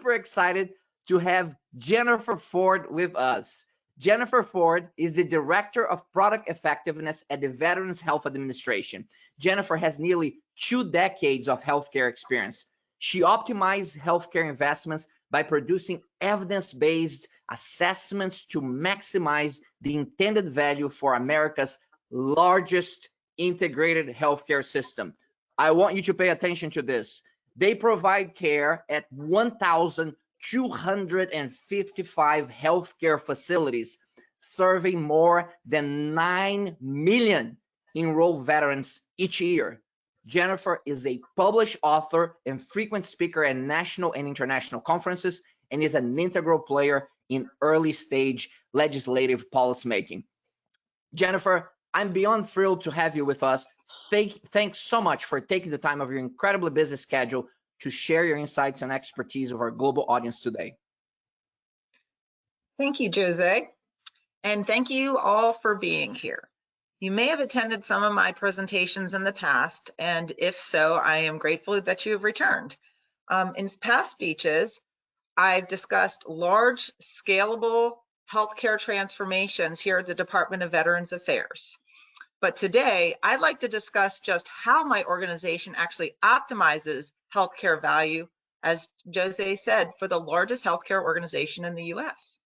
super excited to have Jennifer Ford with us. Jennifer Ford is the Director of Product Effectiveness at the Veterans Health Administration. Jennifer has nearly 2 decades of healthcare experience. She optimizes healthcare investments by producing evidence-based assessments to maximize the intended value for America's largest integrated healthcare system. I want you to pay attention to this. They provide care at 1,255 healthcare facilities, serving more than 9 million enrolled veterans each year. Jennifer is a published author and frequent speaker at national and international conferences, and is an integral player in early stage legislative policymaking. Jennifer, I'm beyond thrilled to have you with us. Thanks so much for taking the time of your incredibly busy schedule to share your insights and expertise with our global audience today. Thank you, Jose, and thank you all for being here. You may have attended some of my presentations in the past, and if so, I am grateful that you have returned. In past speeches, I've discussed large, scalable healthcare transformations here at the Department of Veterans Affairs. But today, I'd like to discuss just how my organization actually optimizes healthcare value, as Jose said, for the largest healthcare organization in the US.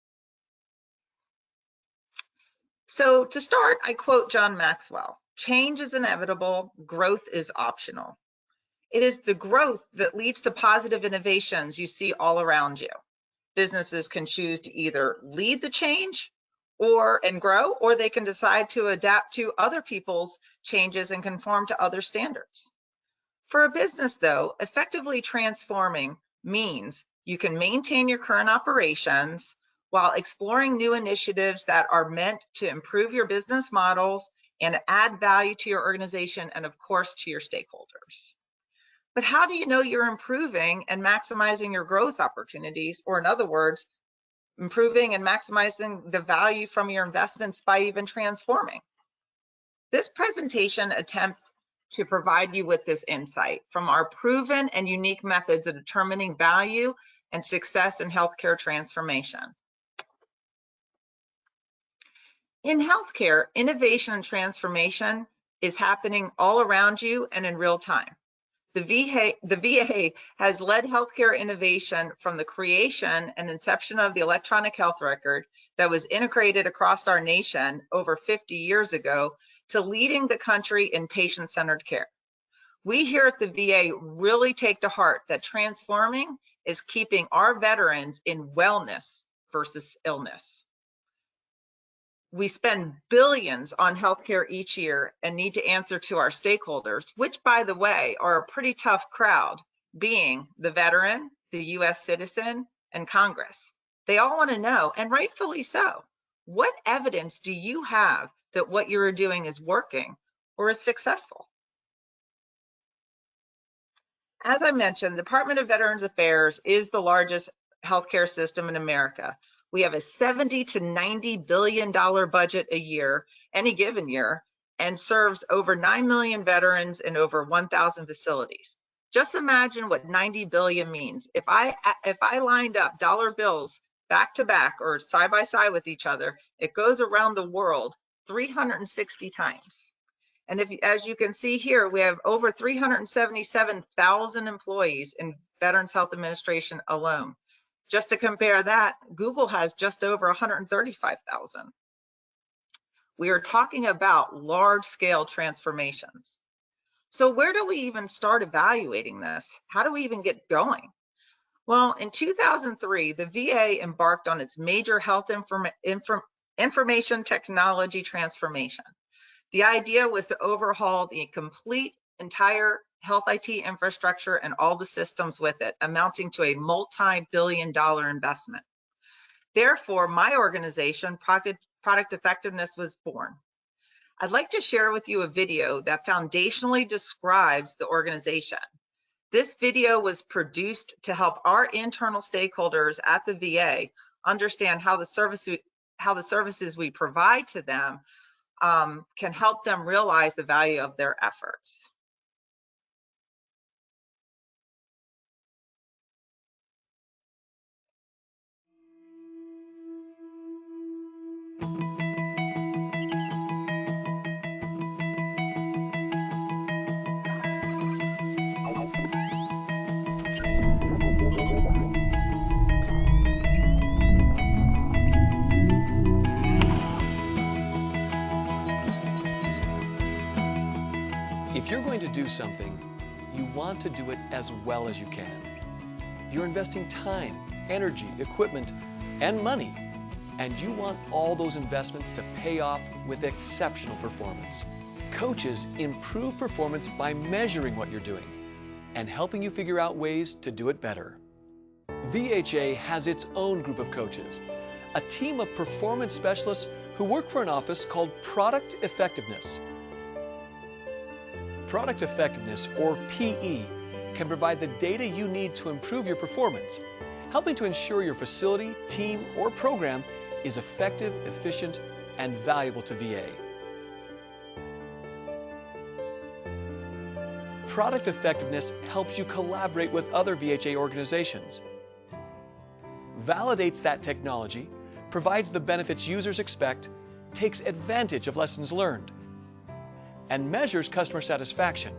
So to start, I quote John Maxwell: "Change is inevitable, growth is optional." It is the growth that leads to positive innovations you see all around you. Businesses can choose to either lead the change and grow, or they can decide to adapt to other people's changes and conform to other standards. For a business, though, effectively transforming means you can maintain your current operations while exploring new initiatives that are meant to improve your business models and add value to your organization and, of course, to your stakeholders. But how do you know you're improving and maximizing your growth opportunities, or in other words, improving and maximizing the value from your investments by even transforming? This presentation attempts to provide you with this insight from our proven and unique methods of determining value and success in healthcare transformation. In healthcare, innovation and transformation is happening all around you and in real time. The VA has led healthcare innovation from the creation and inception of the electronic health record that was integrated across our nation over 50 years ago to leading the country in patient-centered care. We here at the VA really take to heart that transforming is keeping our veterans in wellness versus illness. We spend billions on healthcare each year and need to answer to our stakeholders, which, by the way, are a pretty tough crowd, being the veteran, the US citizen, and Congress. They all want to know, and rightfully so, what evidence do you have that what you're doing is working or is successful? As I mentioned, the Department of Veterans Affairs is the largest healthcare system in America. We have a $70 to $90 billion budget a year, any given year, and serves over 9 million veterans in over 1,000 facilities. Just imagine what 90 billion means. If I lined up dollar bills back to back or side by side with each other, it goes around the world 360 times. And as you can see here, we have over 377,000 employees in Veterans Health Administration alone. Just to compare that, Google has just over 135,000. We are talking about large-scale transformations. So where do we even start evaluating this? How do we even get going? Well, in 2003, the VA embarked on its major health information technology transformation. The idea was to overhaul the entire health IT infrastructure and all the systems with it, amounting to a multi-billion-dollar investment. Therefore, my organization, Product Effectiveness, was born. I'd like to share with you a video that foundationally describes the organization. This video was produced to help our internal stakeholders at the VA understand how the services we provide to them can help them realize the value of their efforts. to do something, you want to do it as well as you can. You're investing time, energy, equipment, and money, and you want all those investments to pay off with exceptional performance. Coaches improve performance by measuring what you're doing and helping you figure out ways to do it better. VHA has its own group of coaches, a team of performance specialists who work for an office called Product Effectiveness. Product Effectiveness, or PE, can provide the data you need to improve your performance, helping to ensure your facility, team, or program is effective, efficient, and valuable to VA. Product Effectiveness helps you collaborate with other VHA organizations, validates that technology, provides the benefits users expect, takes advantage of lessons learned, and measures customer satisfaction.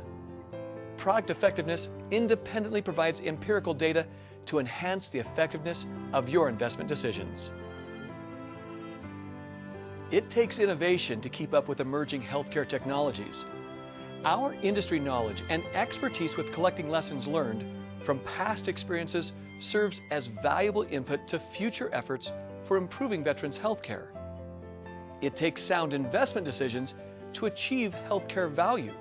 Product Effectiveness independently provides empirical data to enhance the effectiveness of your investment decisions. It takes innovation to keep up with emerging healthcare technologies. Our industry knowledge and expertise with collecting lessons learned from past experiences serves as valuable input to future efforts for improving veterans' healthcare. It takes sound investment decisions to achieve healthcare value.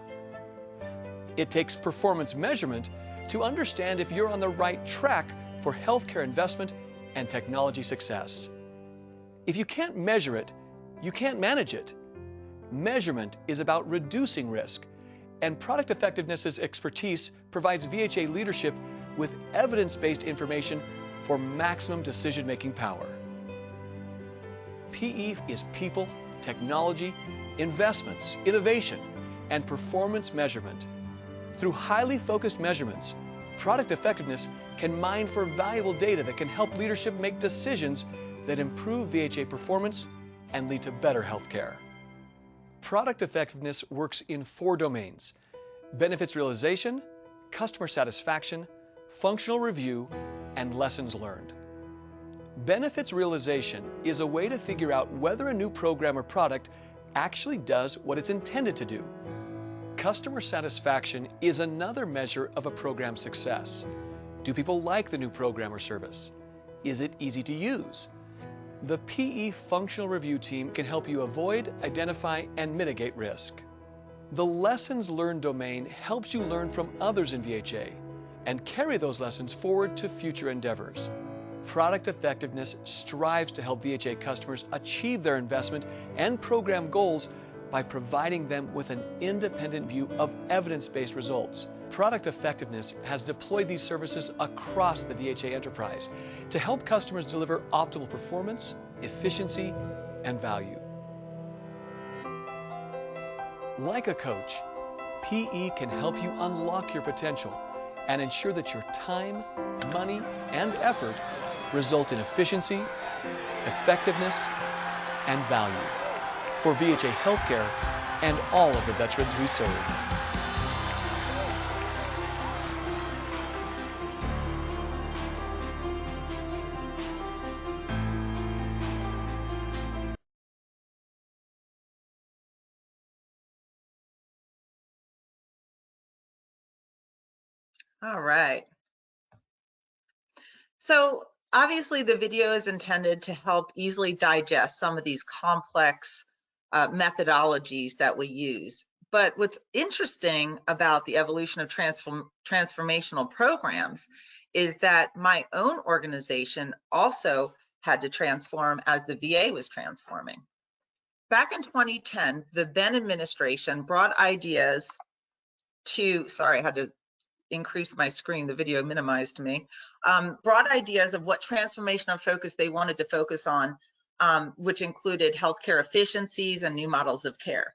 It takes performance measurement to understand if you're on the right track for healthcare investment and technology success. If you can't measure it, you can't manage it. Measurement is about reducing risk, and Product Effectiveness's expertise provides VHA leadership with evidence-based information for maximum decision-making power. PE is people, technology, investments, innovation, and performance measurement. Through highly focused measurements, Product Effectiveness can mine for valuable data that can help leadership make decisions that improve VHA performance and lead to better healthcare. Product Effectiveness works in 4 domains: benefits realization, customer satisfaction, functional review, and lessons learned. Benefits realization is a way to figure out whether a new program or product actually does what it's intended to do. Customer satisfaction is another measure of a program's success. Do people like the new program or service? Is it easy to use? The PE Functional Review Team can help you avoid, identify, and mitigate risk. The Lessons Learned domain helps you learn from others in VHA and carry those lessons forward to future endeavors. Product Effectiveness strives to help VHA customers achieve their investment and program goals by providing them with an independent view of evidence-based results. Product Effectiveness has deployed these services across the VHA enterprise to help customers deliver optimal performance, efficiency, and value. Like a coach, PE can help you unlock your potential and ensure that your time, money, and effort result in efficiency, effectiveness, and value for VHA Healthcare and all of the veterans we serve. All right. So obviously the video is intended to help easily digest some of these complex methodologies that we use. But what's interesting about the evolution of transformational programs is that my own organization also had to transform as the VA was transforming. Back in 2010, the then administration brought ideas to, sorry, I had to increase my screen, the video minimized me, brought ideas of what transformational focus they wanted to focus on, which included healthcare efficiencies and new models of care.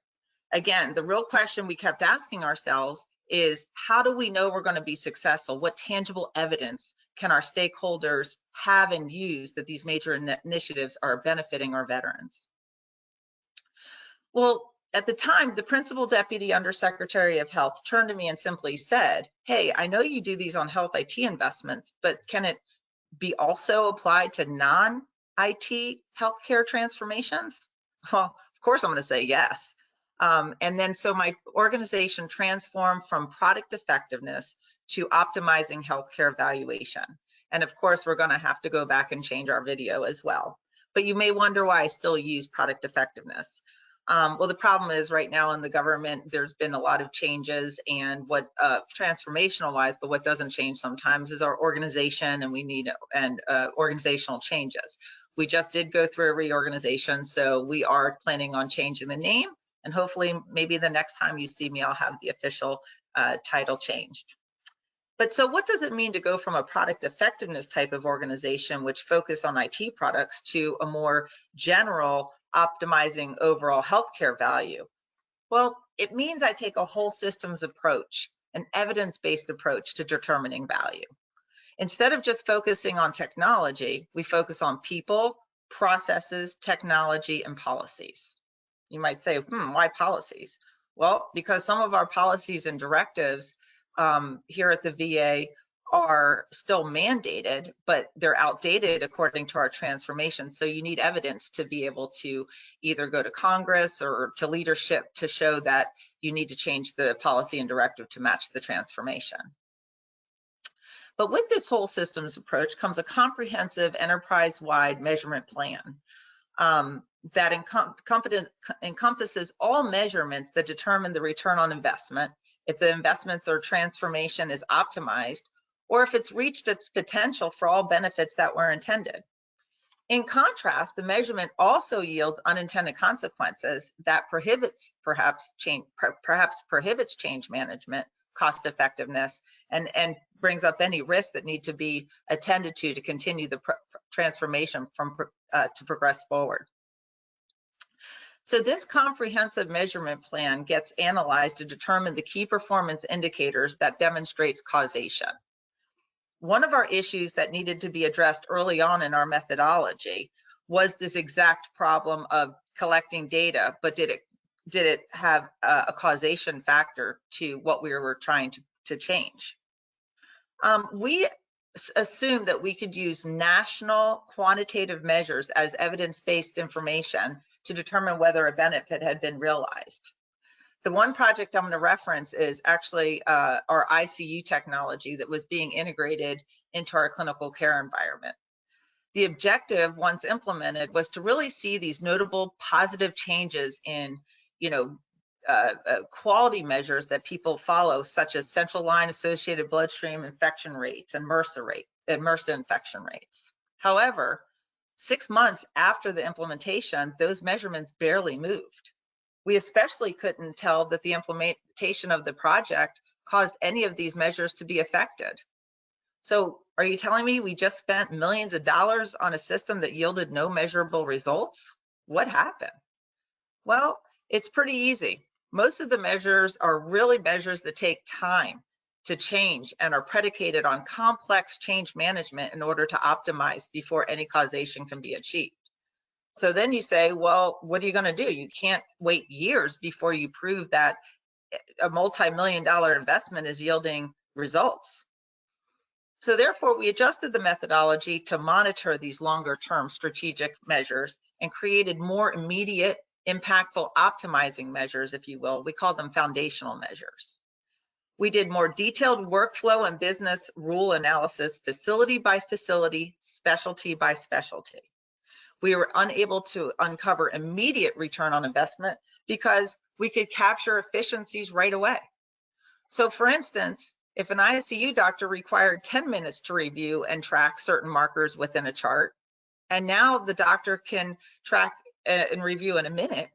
Again, the real question we kept asking ourselves is, how do we know we're going to be successful? What tangible evidence can our stakeholders have and use that these major initiatives are benefiting our veterans? Well, at the time, the Principal Deputy Undersecretary of Health turned to me and simply said, hey, I know you do these on health IT investments, but can it be also applied to non-IT healthcare transformations? Well, of course I'm going to say yes. And then so my organization transformed from product effectiveness to optimizing healthcare valuation. And of course, we're going to have to go back and change our video as well. But you may wonder why I still use product effectiveness. Well, the problem is right now in the government, there's been a lot of changes, and what transformational wise, but what doesn't change sometimes is our organization, and we need organizational changes. We just did go through a reorganization, so we are planning on changing the name, and hopefully maybe the next time you see me, I'll have the official title changed. But so what does it mean to go from a product effectiveness type of organization, which focus on IT products, to a more general optimizing overall healthcare value? Well, it means I take a whole systems approach, an evidence-based approach to determining value. Instead of just focusing on technology, we focus on people, processes, technology, and policies. You might say, why policies? Well, because some of our policies and directives here at the VA are still mandated, but they're outdated according to our transformation. So you need evidence to be able to either go to Congress or to leadership to show that you need to change the policy and directive to match the transformation. But with this whole systems approach comes a comprehensive enterprise-wide measurement plan that encompasses all measurements that determine the return on investment, if the investments or transformation is optimized, or if it's reached its potential for all benefits that were intended. In contrast, the measurement also yields unintended consequences that perhaps prohibits change management, cost effectiveness, and brings up any risks that need to be attended to continue the transformation to progress forward. So this comprehensive measurement plan gets analyzed to determine the key performance indicators that demonstrates causation. One of our issues that needed to be addressed early on in our methodology was this exact problem of collecting data, but did it have a causation factor to what we were trying to change? We assumed that we could use national quantitative measures as evidence-based information to determine whether a benefit had been realized. The one project I'm going to reference is actually our ICU technology that was being integrated into our clinical care environment. The objective, once implemented, was to really see these notable positive changes in, quality measures that people follow, such as central line associated bloodstream infection rates and MRSA infection rates. However, 6 months after the implementation, those measurements barely moved. We especially couldn't tell that the implementation of the project caused any of these measures to be affected. So are you telling me we just spent millions of dollars on a system that yielded no measurable results? What happened? Well, it's pretty easy. Most of the measures are really measures that take time to change and are predicated on complex change management in order to optimize before any causation can be achieved. So then you say, well, what are you going to do? You can't wait years before you prove that a multi-million-dollar investment is yielding results. So therefore, we adjusted the methodology to monitor these longer-term strategic measures and created more immediate, impactful optimizing measures, if you will. We call them foundational measures. We did more detailed workflow and business rule analysis, facility by facility, specialty by specialty. We were unable to uncover immediate return on investment because we could capture efficiencies right away. So for instance, if an ICU doctor required 10 minutes to review and track certain markers within a chart, and now the doctor can track and review in a minute,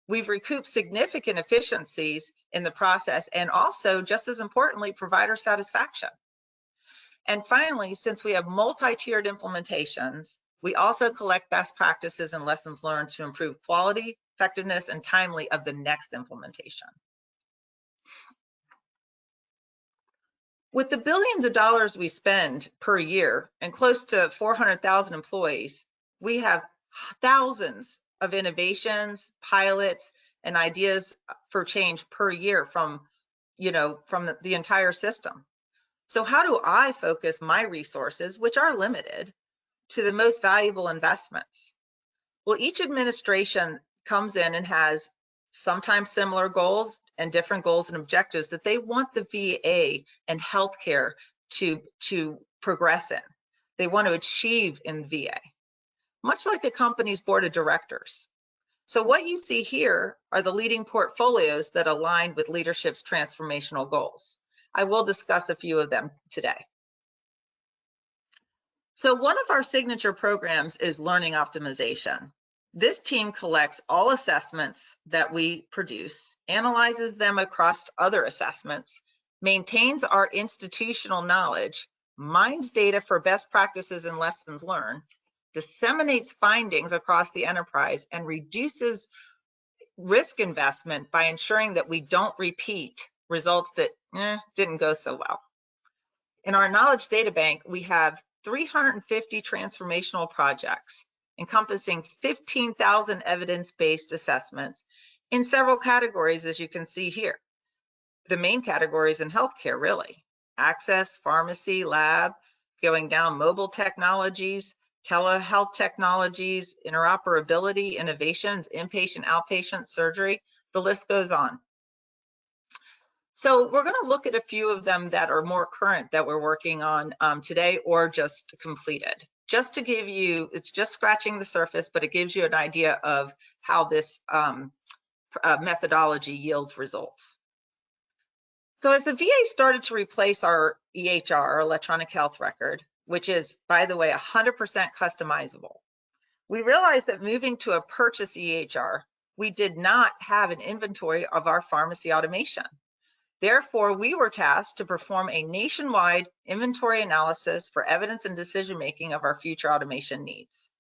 we've recouped significant efficiencies in the process, and also, just as importantly, provider satisfaction. And finally, since we have multi-tiered implementations, we also collect best practices and lessons learned to improve quality, effectiveness, and timely of the next implementation. With the billions of dollars we spend per year and close to 400,000 employees, we have thousands of innovations, pilots, and ideas for change per year from the entire system. So how do I focus my resources, which are limited, to the most valuable investments? Well, each administration comes in and has sometimes similar goals and different goals and objectives that they want the VA and healthcare to progress in. They want to achieve in VA, much like a company's board of directors. So what you see here are the leading portfolios that align with leadership's transformational goals. I will discuss a few of them today. So one of our signature programs is learning optimization. This team collects all assessments that we produce, analyzes them across other assessments, maintains our institutional knowledge, mines data for best practices and lessons learned, disseminates findings across the enterprise, and reduces risk investment by ensuring that we don't repeat results that didn't go so well. In our knowledge data bank, we have 350 transformational projects encompassing 15,000 evidence-based assessments in several categories, as you can see here. The main categories in healthcare, really: access, pharmacy, lab, going down mobile technologies, telehealth technologies, interoperability, innovations, inpatient, outpatient surgery, the list goes on. So we're going to look at a few of them that are more current that we're working on today or just completed. Just to give you, it's just scratching the surface, but it gives you an idea of how this methodology yields results. So as the VA started to replace our EHR, our electronic health record, which is, by the way, 100% customizable, we realized that moving to a purchase EHR, we did not have an inventory of our pharmacy automation. Therefore, we were tasked to perform a nationwide inventory analysis for evidence and decision-making of our future automation needs.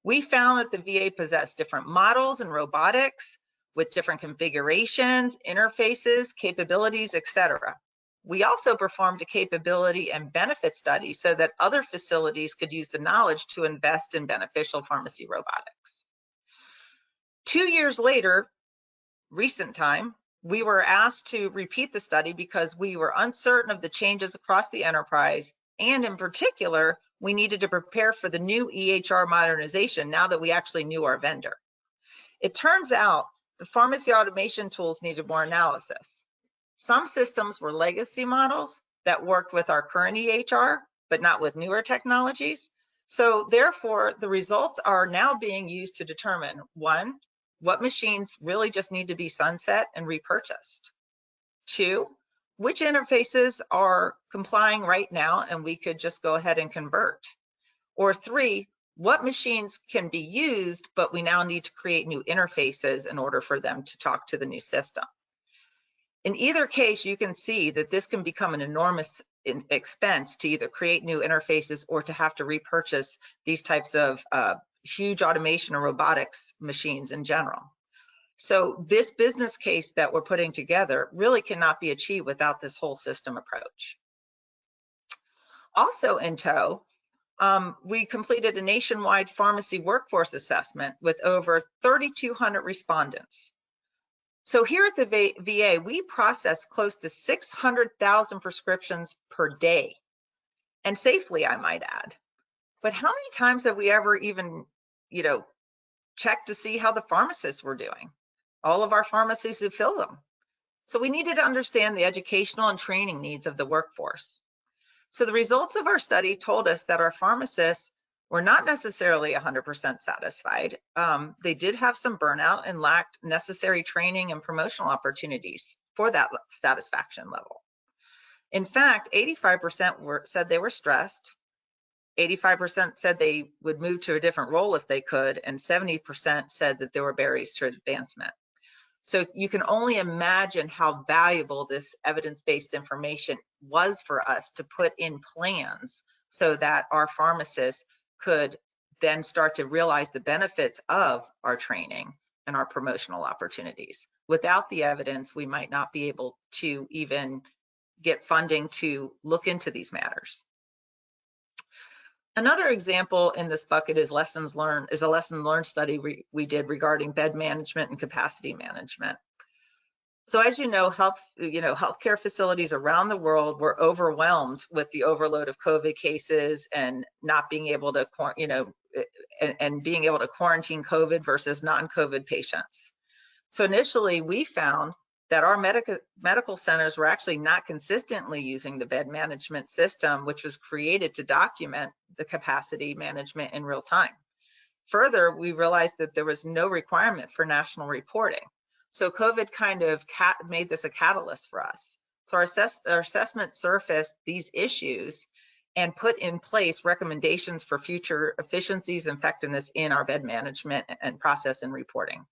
We found that the VA possessed different models and robotics with different configurations, interfaces, capabilities, etc. We also performed a capability and benefit study so that other facilities could use the knowledge to invest in beneficial pharmacy robotics. 2 years later, recent time, we were asked to repeat the study because we were uncertain of the changes across the enterprise, and in particular, we needed to prepare for the new EHR modernization now that we actually knew our vendor. It turns out the pharmacy automation tools needed more analysis. Some systems were legacy models that worked with our current EHR, but not with newer technologies. So therefore, the results are now being used to determine, one, what machines really just need to be sunset and repurchased. 2, which interfaces are complying right now and we could just go ahead and convert. Or 3, what machines can be used, but we now need to create new interfaces in order for them to talk to the new system. In either case, you can see that this can become an enormous expense to either create new interfaces or to have to repurchase these types of huge automation and robotics machines in general. So this business case that we're putting together really cannot be achieved without this whole system approach. Also in tow, we completed a nationwide pharmacy workforce assessment with over 3,200 respondents. So here at the VA, we process close to 600,000 prescriptions per day, and safely, I might add. But how many times have we ever even, checked to see how the pharmacists were doing? All of our pharmacies who fill them. So we needed to understand the educational and training needs of the workforce. So the results of our study told us that our pharmacists were not necessarily 100% satisfied. They did have some burnout and lacked necessary training and promotional opportunities for that satisfaction level. In fact, 85% said they were stressed, 85% said they would move to a different role if they could, and 70% said that there were barriers to advancement. So you can only imagine how valuable this evidence-based information was for us to put in plans so that our pharmacists could then start to realize the benefits of our training and our promotional opportunities. Without the evidence, we might not be able to even get funding to look into these matters. Another example in this bucket is a lesson learned study we did regarding bed management and capacity management. So as you know, healthcare facilities around the world were overwhelmed with the overload of COVID cases and not being able to, and being able to quarantine COVID versus non-COVID patients. So initially we found that our medical centers were actually not consistently using the bed management system, which was created to document the capacity management in real time. Further, we realized that there was no requirement for national reporting. So COVID kind of made this a catalyst for us. So our assessment surfaced these issues and put in place recommendations for future efficiencies and effectiveness in our bed management and process and reporting.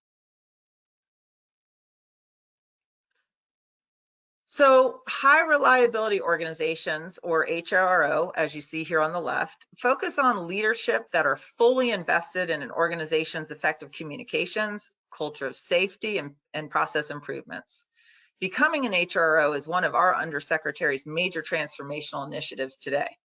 So high reliability organizations, or HRO, as you see here on the left, focus on leadership that are fully invested in an organization's effective communications, culture of safety, and process improvements. Becoming an HRO is one of our Undersecretary's major transformational initiatives today.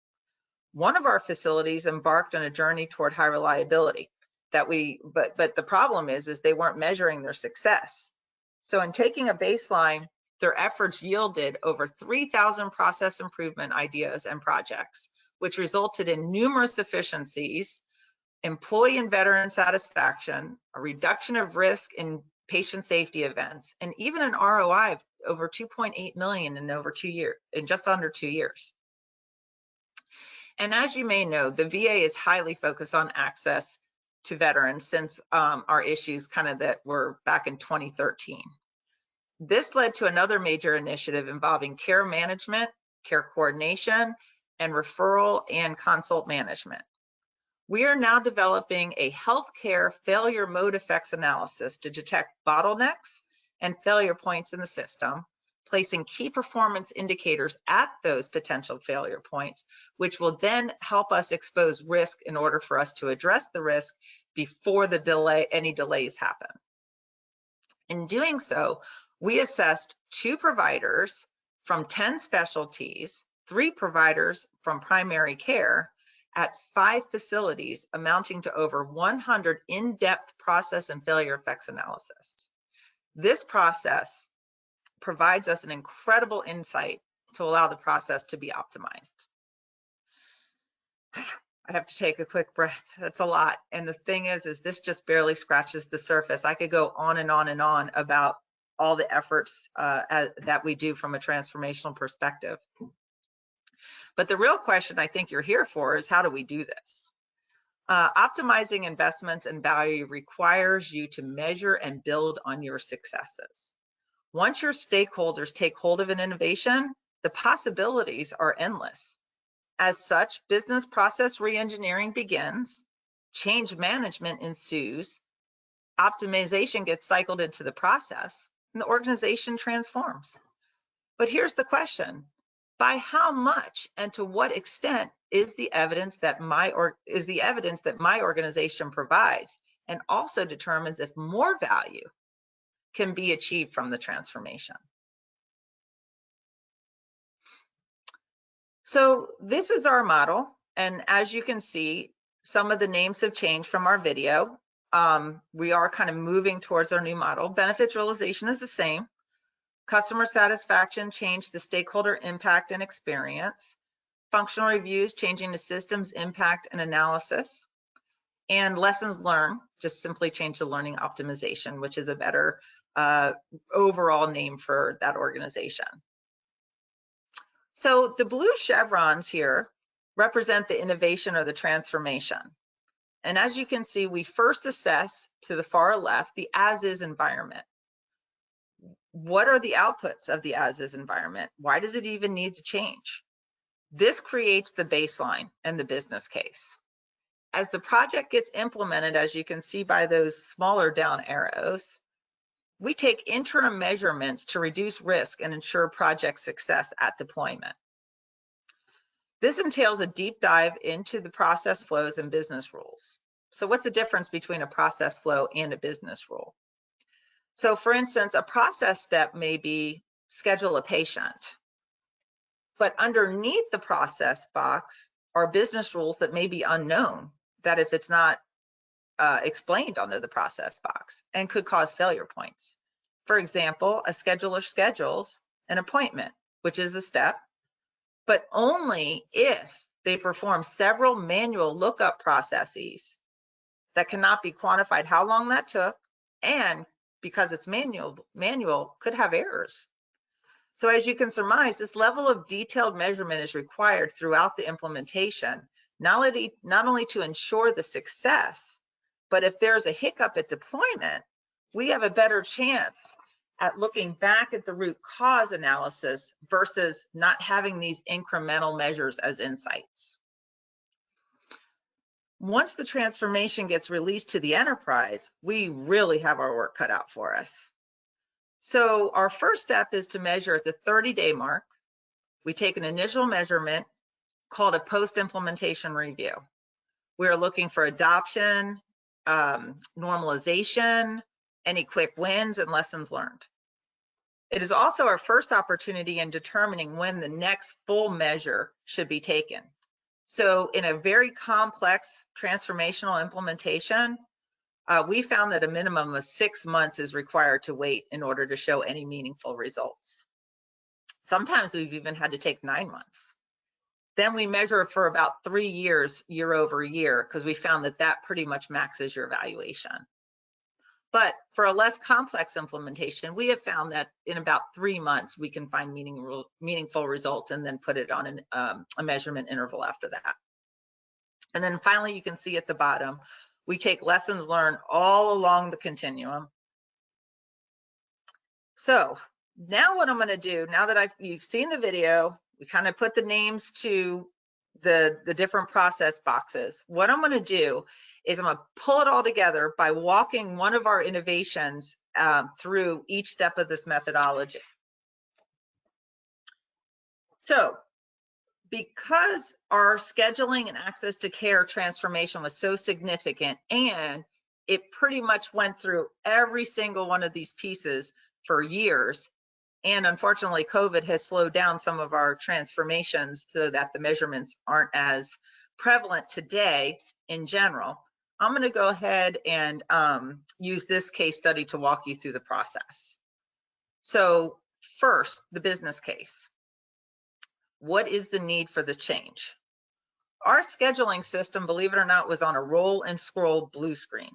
One of our facilities embarked on a journey toward high reliability but the problem is they weren't measuring their success. So in taking a baseline, their efforts yielded over 3,000 process improvement ideas and projects, which resulted in numerous efficiencies, employee and veteran satisfaction, a reduction of risk in patient safety events, and even an ROI of over 2.8 million in just under 2 years. And as you may know, the VA is highly focused on access to veterans since our issues that were back in 2013. This led to another major initiative involving care management, care coordination, and referral and consult management. We are now developing a healthcare failure mode effects analysis to detect bottlenecks and failure points in the system, placing key performance indicators at those potential failure points, which will then help us expose risk in order for us to address the risk before any delays happen. In doing so, we assessed 2 providers from 10 specialties, 3 providers from primary care at 5 facilities, amounting to over 100 in-depth process and failure effects analysis. This process provides us an incredible insight to allow the process to be optimized. I have to take a quick breath. That's a lot. And the thing is this just barely scratches the surface. I could go on and on and on about all the efforts that we do from a transformational perspective. But the real question I think you're here for is, how do we do this? Optimizing investments and value requires you to measure and build on your successes. Once your stakeholders take hold of an innovation, the possibilities are endless. As such, business process reengineering begins, change management ensues, optimization gets cycled into the process, and the organization transforms. But here's the question: by how much and to what extent is the evidence that my organization provides, and also determines if more value can be achieved from the transformation? So this is our model, and as you can see, some of the names have changed from our video. We are kind of moving towards our new model. Benefits realization is the same. Customer satisfaction changed to stakeholder impact and experience. Functional reviews changing to systems impact and analysis. And lessons learned just simply changed to learning optimization, which is a better overall name for that organization. So the blue chevrons here represent the innovation or the transformation. And as you can see, we first assess to the far left the as-is environment. What are the outputs of the as-is environment? Why does it even need to change? This creates the baseline and the business case. As the project gets implemented, as you can see by those smaller down arrows, we take interim measurements to reduce risk and ensure project success at deployment. This entails a deep dive into the process flows and business rules. So what's the difference between a process flow and a business rule? So for instance, a process step may be schedule a patient, but underneath the process box are business rules that may be unknown, that if it's not explained under the process box, and could cause failure points. For example, a scheduler schedules an appointment, which is a step, but only if they perform several manual lookup processes that cannot be quantified how long that took and because it's manual could have errors. So as you can surmise, this level of detailed measurement is required throughout the implementation, not only to ensure the success, but if there's a hiccup at deployment, we have a better chance at looking back at the root cause analysis versus not having these incremental measures as insights. Once the transformation gets released to the enterprise, we really have our work cut out for us. So our first step is to measure at the 30-day mark. We take an initial measurement called a post-implementation review. We are looking for adoption, normalization, any quick wins, and lessons learned. It is also our first opportunity in determining when the next full measure should be taken. So in a very complex transformational implementation, we found that a minimum of 6 months is required to wait in order to show any meaningful results. Sometimes we've even had to take 9 months. Then we measure for about 3 years, year over year, because we found that that pretty much maxes your evaluation. But for a less complex implementation, we have found that in about 3 months, we can find meaningful results and then put it on a measurement interval after that. And then finally, you can see at the bottom, we take lessons learned all along the continuum. So now what I'm going to do, now that you've seen the video, we kind of put the names to the different process boxes. What I'm going to do is I'm going to pull it all together by walking one of our innovations through each step of this methodology. So because our scheduling and access to care transformation was so significant, and it pretty much went through every single one of these pieces for years, and unfortunately COVID has slowed down some of our transformations so that the measurements aren't as prevalent today in general, I'm going to go ahead and use this case study to walk you through the process. So first, the business case. What is the need for the change? Our scheduling system, believe it or not, was on a roll and scroll blue screen.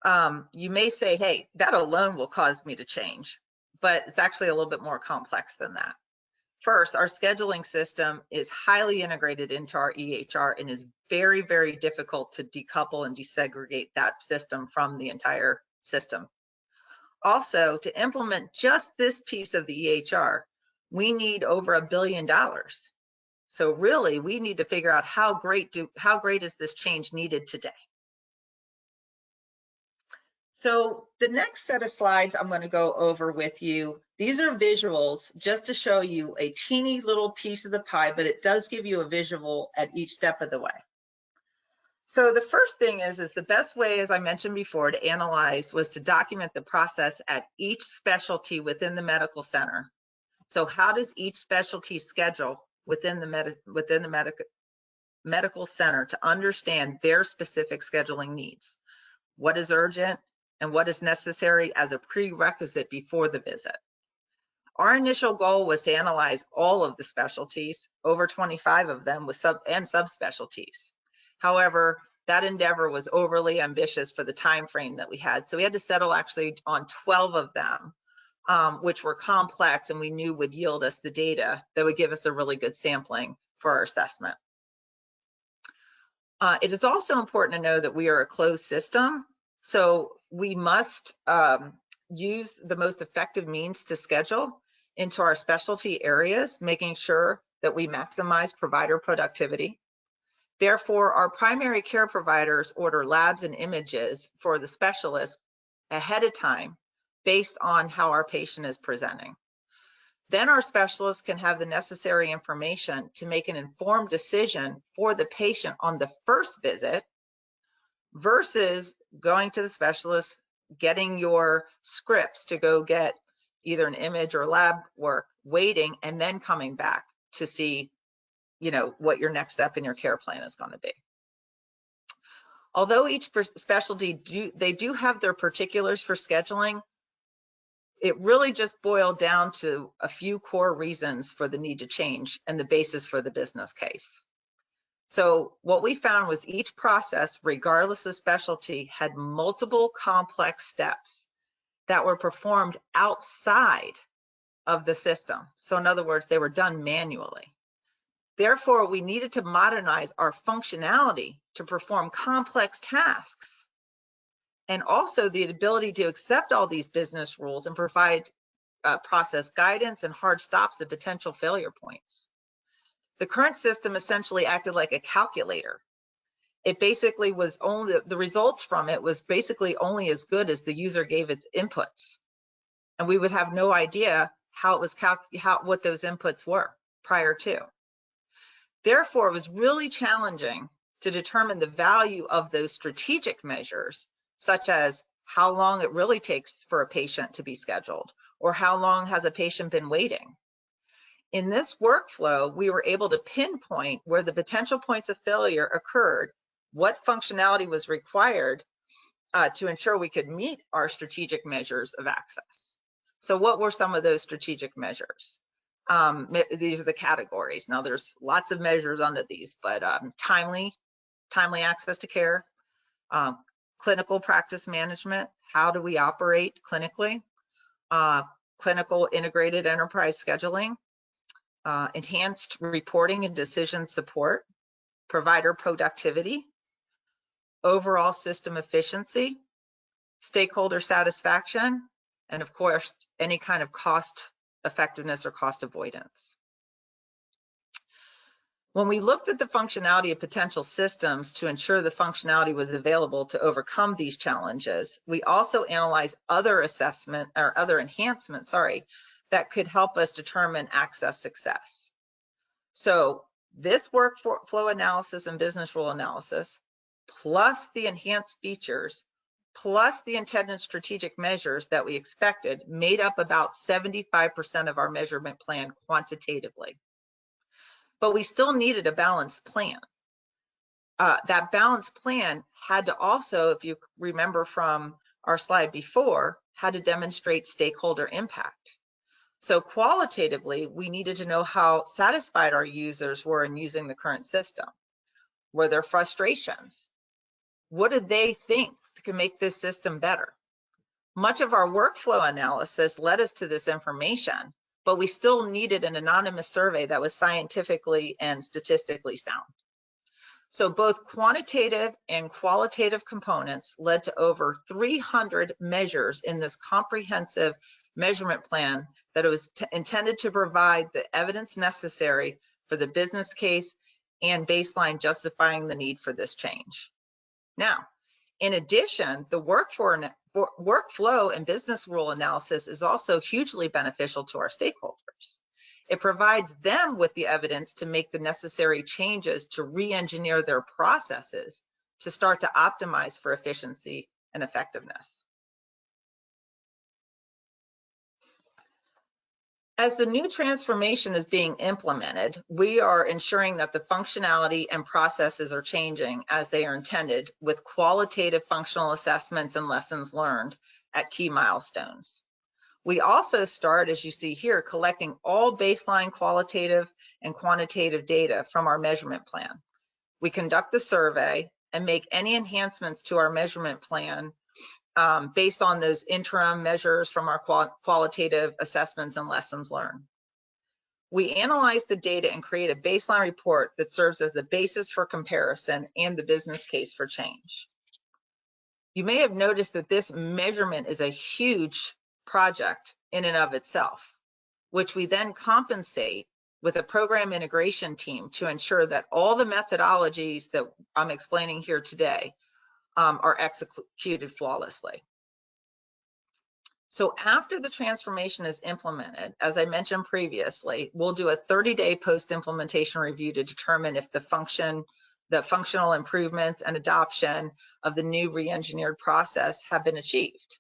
You may say, hey, that alone will cause me to change, but it's actually a little bit more complex than that. First, our scheduling system is highly integrated into our EHR and is very, very difficult to decouple and desegregate that system from the entire system. Also, to implement just this piece of the EHR, we need over $1 billion. So really, we need to figure out how great is this change needed today. So the next set of slides I'm going to go over with you. These are visuals just to show you a teeny little piece of the pie, but it does give you a visual at each step of the way. So the first thing is the best way, as I mentioned before, to analyze was to document the process at each specialty within the medical center. So how does each specialty schedule within the medical center to understand their specific scheduling needs? What is urgent and what is necessary as a prerequisite before the visit? Our initial goal was to analyze all of the specialties, over 25 of them with subspecialties. However, that endeavor was overly ambitious for the time frame that we had. So we had to settle actually on 12 of them, which were complex and we knew would yield us the data that would give us a really good sampling for our assessment. It is also important to know that we are a closed system, so we must use the most effective means to schedule into our specialty areas, making sure that we maximize provider productivity. Therefore, our primary care providers order labs and images for the specialist ahead of time based on how our patient is presenting. Then our specialists can have the necessary information to make an informed decision for the patient on the first visit versus going to the specialist, getting your scripts to go get either an image or lab work, waiting, and then coming back to see, what your next step in your care plan is going to be. Although each specialty do have their particulars for scheduling, it really just boiled down to a few core reasons for the need to change and the basis for the business case. So what we found was each process, regardless of specialty, had multiple complex steps that were performed outside of the system. So in other words, they were done manually. Therefore, we needed to modernize our functionality to perform complex tasks, and also the ability to accept all these business rules and provide process guidance and hard stops at potential failure points. The current system essentially acted like a calculator. It basically was only, the results from it was basically only as good as the user gave its inputs. And we would have no idea how it was what those inputs were prior to. Therefore, it was really challenging to determine the value of those strategic measures, such as how long it really takes for a patient to be scheduled, or how long has a patient been waiting. In this workflow, we were able to pinpoint where the potential points of failure occurred, what functionality was required to ensure we could meet our strategic measures of access. So what were some of those strategic measures? These are the categories. Now there's lots of measures under these, but timely access to care, clinical practice management, how do we operate clinically, clinical integrated enterprise scheduling, enhanced reporting and decision support, provider productivity, overall system efficiency, stakeholder satisfaction, and of course, any kind of cost effectiveness or cost avoidance. When we looked at the functionality of potential systems to ensure the functionality was available to overcome these challenges, we also analyzed other enhancements, that could help us determine access success. So this workflow analysis and business rule analysis, plus the enhanced features, plus the intended strategic measures that we expected, made up about 75% of our measurement plan quantitatively. But we still needed a balanced plan. That balanced plan had to also, if you remember from our slide before, had to demonstrate stakeholder impact. So qualitatively, we needed to know how satisfied our users were in using the current system. Were there frustrations? What did they think could make this system better? Much of our workflow analysis led us to this information, but we still needed an anonymous survey that was scientifically and statistically sound. So both quantitative and qualitative components led to over 300 measures in this comprehensive measurement plan that was intended to provide the evidence necessary for the business case and baseline justifying the need for this change. Now, in addition, the workflow and business rule analysis is also hugely beneficial to our stakeholders. It provides them with the evidence to make the necessary changes to re-engineer their processes to start to optimize for efficiency and effectiveness. As the new transformation is being implemented, we are ensuring that the functionality and processes are changing as they are intended, with qualitative functional assessments and lessons learned at key milestones. We also start, as you see here, collecting all baseline qualitative and quantitative data from our measurement plan. We conduct the survey and make any enhancements to our measurement plan based on those interim measures from our qualitative assessments and lessons learned. We analyze the data and create a baseline report that serves as the basis for comparison and the business case for change. You may have noticed that this measurement is a huge project in and of itself, which we then compensate with a program integration team to ensure that all the methodologies that I'm explaining here today are executed flawlessly. So after the transformation is implemented, as I mentioned previously, we'll do a 30-day post-implementation review to determine if the functional improvements and adoption of the new re-engineered process have been achieved.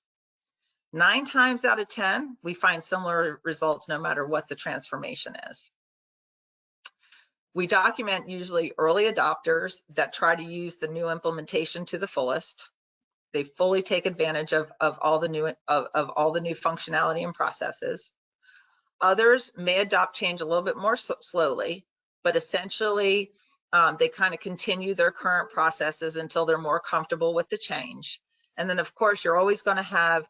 9 times out of 10, we find similar results no matter what the transformation is. We document usually early adopters that try to use the new implementation to the fullest. They fully take advantage of all the new functionality and processes. Others may adopt change a little bit more slowly, but essentially they kind of continue their current processes until they're more comfortable with the change. And then of course, you're always going to have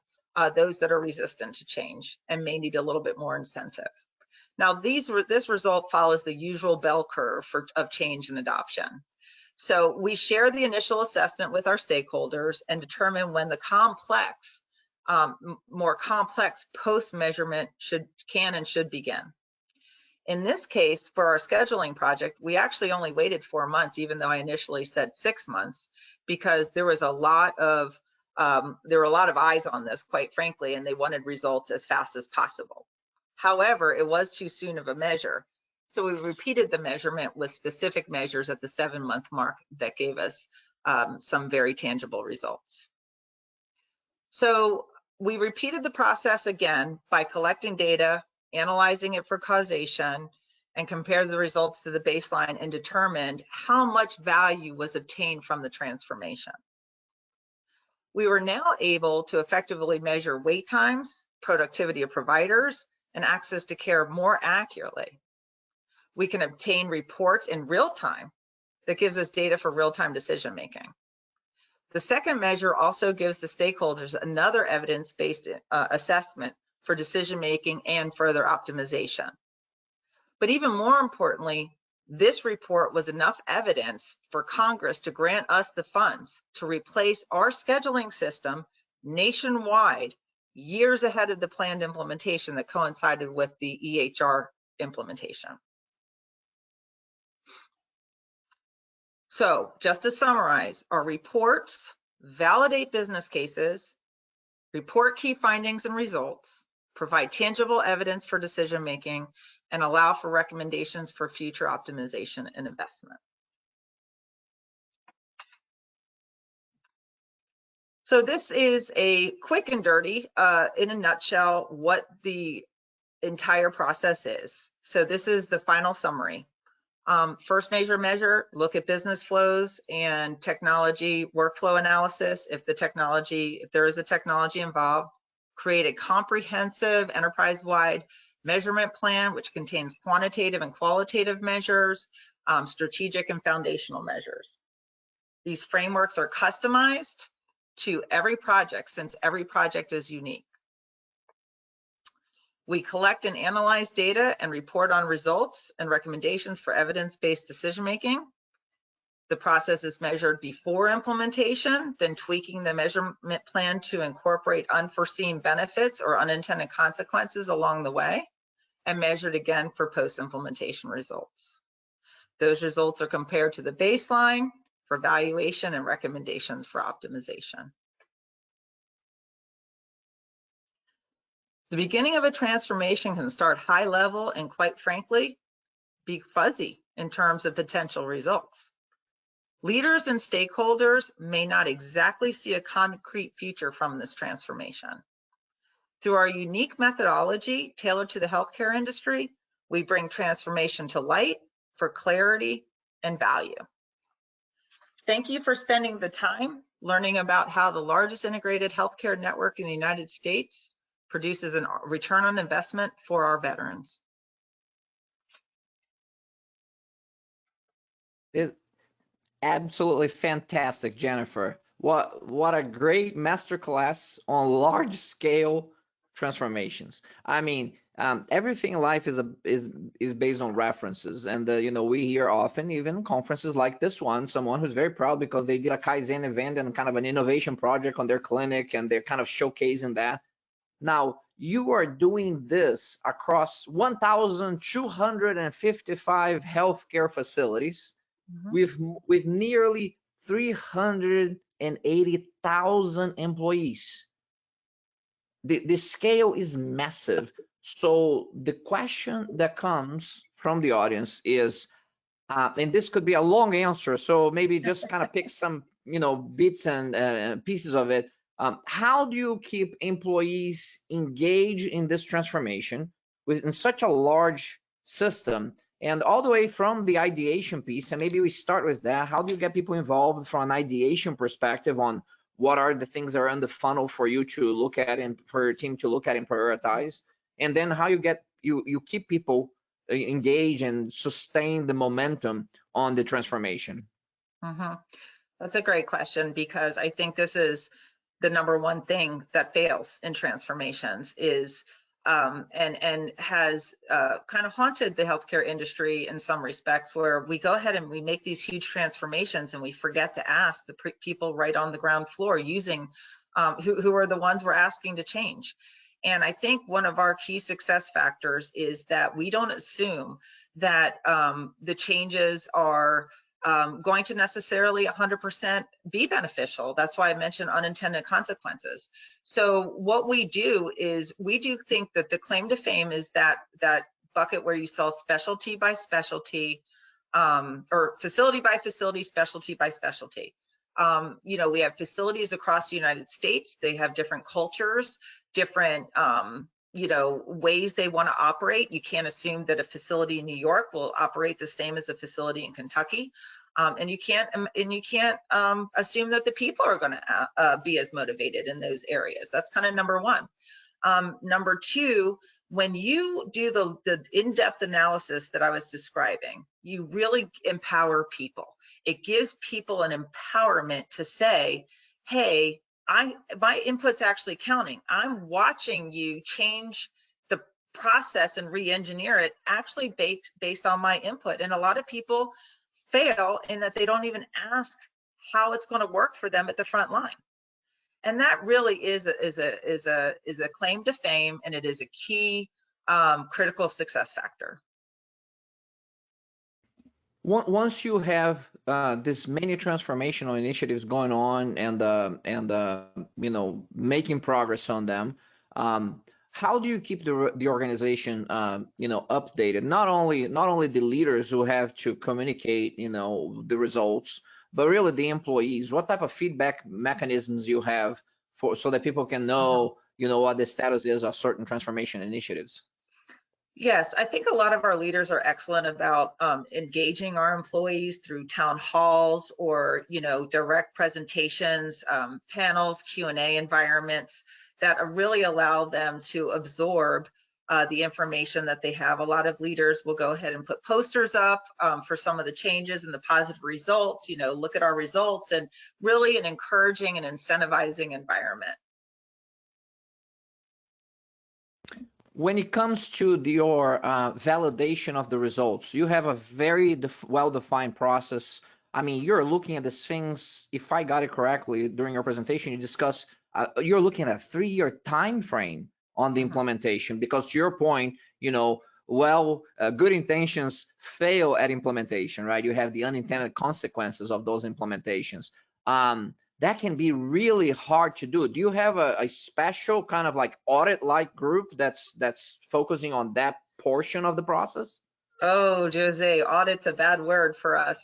those that are resistant to change and may need a little bit more incentive. Now, this result follows the usual bell curve of change and adoption. So we share the initial assessment with our stakeholders and determine when the more complex post-measurement can and should begin. In this case, for our scheduling project, we actually only waited 4 months, even though I initially said 6 months, because there was a lot of there were a lot of eyes on this, quite frankly, and they wanted results as fast as possible. However, it was too soon of a measure. So we repeated the measurement with specific measures at the 7-month mark that gave us some very tangible results. So we repeated the process again by collecting data, analyzing it for causation, and compared the results to the baseline and determined how much value was obtained from the transformation. We were now able to effectively measure wait times, productivity of providers, and access to care more accurately. We can obtain reports in real time that gives us data for real-time decision making. The second measure also gives the stakeholders another evidence-based assessment for decision making and further optimization. But even more importantly, this report was enough evidence for Congress to grant us the funds to replace our scheduling system nationwide years ahead of the planned implementation that coincided with the EHR implementation. So just to summarize, our reports validate business cases, report key findings and results, provide tangible evidence for decision making, and allow for recommendations for future optimization and investment. So this is a quick and dirty, in a nutshell, what the entire process is. So this is the final summary. First major measure, look at business flows and technology workflow analysis. If there is a technology involved, create a comprehensive enterprise-wide measurement plan, which contains quantitative and qualitative measures, strategic and foundational measures. These frameworks are customized to every project, since every project is unique. We collect and analyze data and report on results and recommendations for evidence-based decision-making. The process is measured before implementation, then tweaking the measurement plan to incorporate unforeseen benefits or unintended consequences along the way, and measured again for post-implementation results. Those results are compared to the baseline for valuation and recommendations for optimization. The beginning of a transformation can start high level and, quite frankly, be fuzzy in terms of potential results. Leaders and stakeholders may not exactly see a concrete future from this transformation. Through our unique methodology tailored to the healthcare industry, we bring transformation to light for clarity and value. Thank you for spending the time learning about how the largest integrated healthcare network in the United States produces a return on investment for our veterans. It's absolutely fantastic, Jennifer. What a great masterclass on large scale transformations. I mean, everything in life is based on references, and we hear often, even conferences like this one, someone who's very proud because they did a Kaizen event and kind of an innovation project on their clinic, and they're kind of showcasing that. Now, you are doing this across 1,255 healthcare facilities with nearly 380,000 employees. The scale is massive. So the question that comes from the audience is, and this could be a long answer, so maybe just kind of pick some bits and pieces of it. How do you keep employees engaged in this transformation in such a large system, and all the way from the ideation piece? And maybe we start with that. How do you get people involved from an ideation perspective on what are the things that are in the funnel for you to look at and for your team to look at and prioritize? And then how you keep people engaged and sustain the momentum on the transformation? That's a great question, because I think this is the number one thing that fails in transformations is and has kind of haunted the healthcare industry in some respects, where we go ahead and we make these huge transformations and we forget to ask the people right on the ground floor using who are the ones we're asking to change. And I think one of our key success factors is that we don't assume that the changes are going to necessarily 100% be beneficial. That's why I mentioned unintended consequences. So what we do is we do think that the claim to fame is that bucket where you sell specialty by specialty, or facility by facility, specialty by specialty. You know, we have facilities across the United States. They have different cultures, different you know, ways they want to operate. You can't assume that a facility in New York will operate the same as a facility in Kentucky, and you can't assume that the people are going to be as motivated in those areas. That's kind of number one. Number two, when you do the in-depth analysis that I was describing, you really empower people. It gives people an empowerment to say, hey, my input's actually counting. I'm watching you change the process and re-engineer it actually based on my input. And a lot of people fail in that they don't even ask how it's going to work for them at the front line. And that really is a claim to fame, and it is a key critical success factor. Once you have this many transformational initiatives going on and you know, making progress on them, how do you keep the organization you know, updated? Not only the leaders who have to communicate, you know, the results, but really the employees. What type of feedback mechanisms you have so that people can know, you know, what the status is of certain transformation initiatives? Yes, I think a lot of our leaders are excellent about engaging our employees through town halls or, you know, direct presentations, panels, Q&A environments that really allow them to absorb the information that they have. A lot of leaders will go ahead and put posters up for some of the changes and the positive results, you know, look at our results, and really an encouraging and incentivizing environment. When it comes to your validation of the results, you have a very well-defined process. I mean, you're looking at these things, if I got it correctly, during your presentation, you discuss, you're looking at a 3-year time frame on the implementation, because to your point, you know, well, good intentions fail at implementation, right? You have the unintended consequences of those implementations. That can be really hard to do. Do you have a special kind of like audit-like group that's focusing on that portion of the process? Oh, Jose, audit's a bad word for us.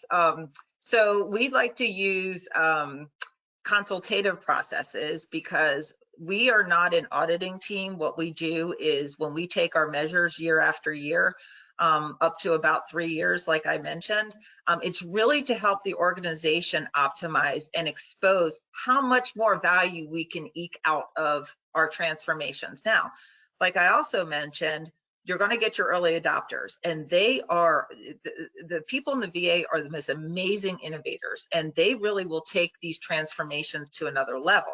So we like to use consultative processes because we are not an auditing team. What we do is when we take our measures year after year, up to about 3 years, like I mentioned, it's really to help the organization optimize and expose how much more value we can eke out of our transformations. Now, like I also mentioned, you're going to get your early adopters, and they are the people in the VA are the most amazing innovators, and they really will take these transformations to another level.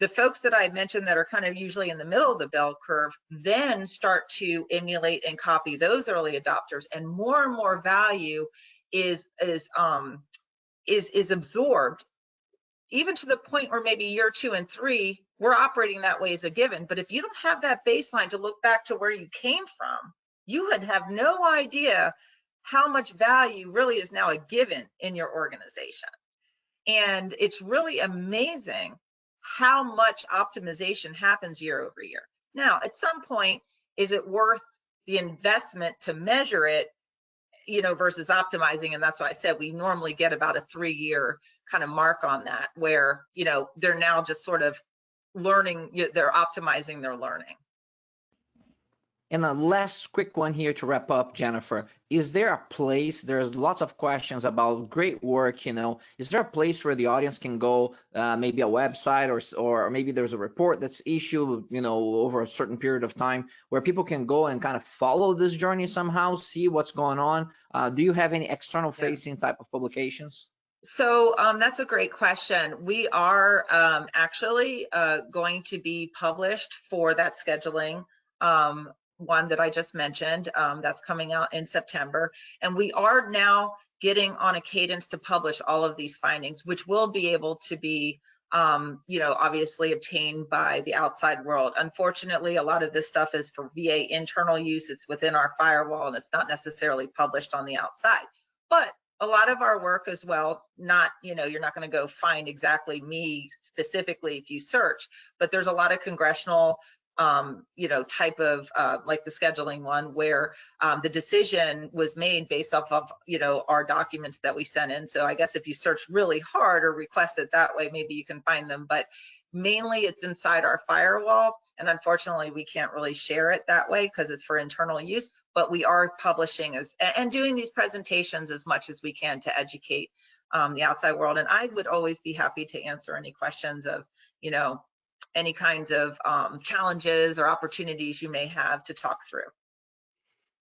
The folks that I mentioned that are kind of usually in the middle of the bell curve then start to emulate and copy those early adopters, and more value is absorbed, even to the point where maybe year 2 and 3 we're operating that way as a given. But if you don't have that baseline to look back to where you came from, you would have no idea how much value really is now a given in your organization. And it's really amazing how much optimization happens year over year. Now, at some point, is it worth the investment to measure it, you know, versus optimizing? And that's why I said we normally get about a 3-year kind of mark on that, where, you know, they're now just sort of learning, they're optimizing their learning. And a last quick one here to wrap up, Jennifer. Is there a place, there's lots of questions about great work, you know, is there a place where the audience can go, maybe a website, or maybe there's a report that's issued, you know, over a certain period of time where people can go and kind of follow this journey somehow, see what's going on? Do you have any external facing type of publications? So that's a great question. We are actually going to be published for that scheduling one that I just mentioned. That's coming out in September. And we are now getting on a cadence to publish all of these findings, which will be able to be obviously obtained by the outside world. Unfortunately, a lot of this stuff is for VA internal use. It's within our firewall and it's not necessarily published on the outside. But a lot of our work as well, you're not going to go find exactly me specifically if you search, but there's a lot of congressional type of like the scheduling one where the decision was made based off of our documents that we sent in. So I guess if you search really hard or request it that way, maybe you can find them, but mainly it's inside our firewall, and unfortunately we can't really share it that way because it's for internal use, but we are publishing and doing these presentations as much as we can to educate the outside world. And I would always be happy to answer any questions of any kinds of challenges or opportunities you may have to talk through.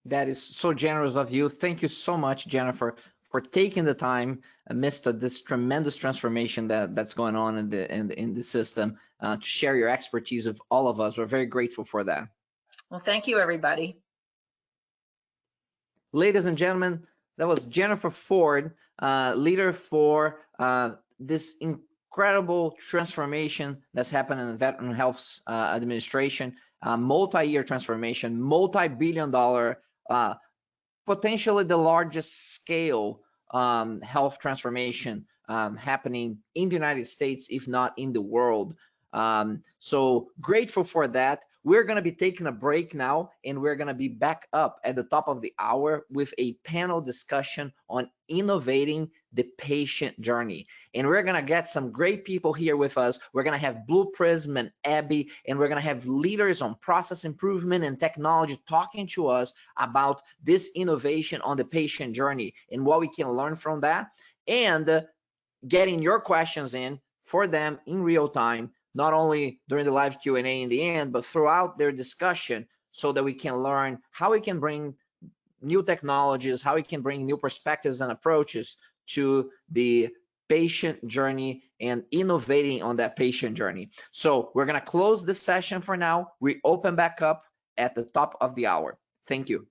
That is so generous of you. Thank you so much, Jennifer, for taking the time amidst this tremendous transformation that's going on in the system to share your expertise with all of us. We're very grateful for that. Well, thank you, everybody. Ladies and gentlemen, that was Jennifer Ford, leader for this incredible transformation that's happening in the Veteran Health Administration, multi-year transformation, multi-billion-dollar, potentially the largest scale health transformation happening in the United States, if not in the world. So grateful for that. We're going to be taking a break now, and we're going to be back up at the top of the hour with a panel discussion on innovating the patient journey. And we're going to get some great people here with us. We're going to have Blue Prism and Abby, and we're going to have leaders on process improvement and technology talking to us about this innovation on the patient journey and what we can learn from that, and getting your questions in for them in real time, not only during the live Q&A in the end, but throughout their discussion, so that we can learn how we can bring new technologies, how we can bring new perspectives and approaches to the patient journey and innovating on that patient journey. So we're going to close this session for now. We open back up at the top of the hour. Thank you.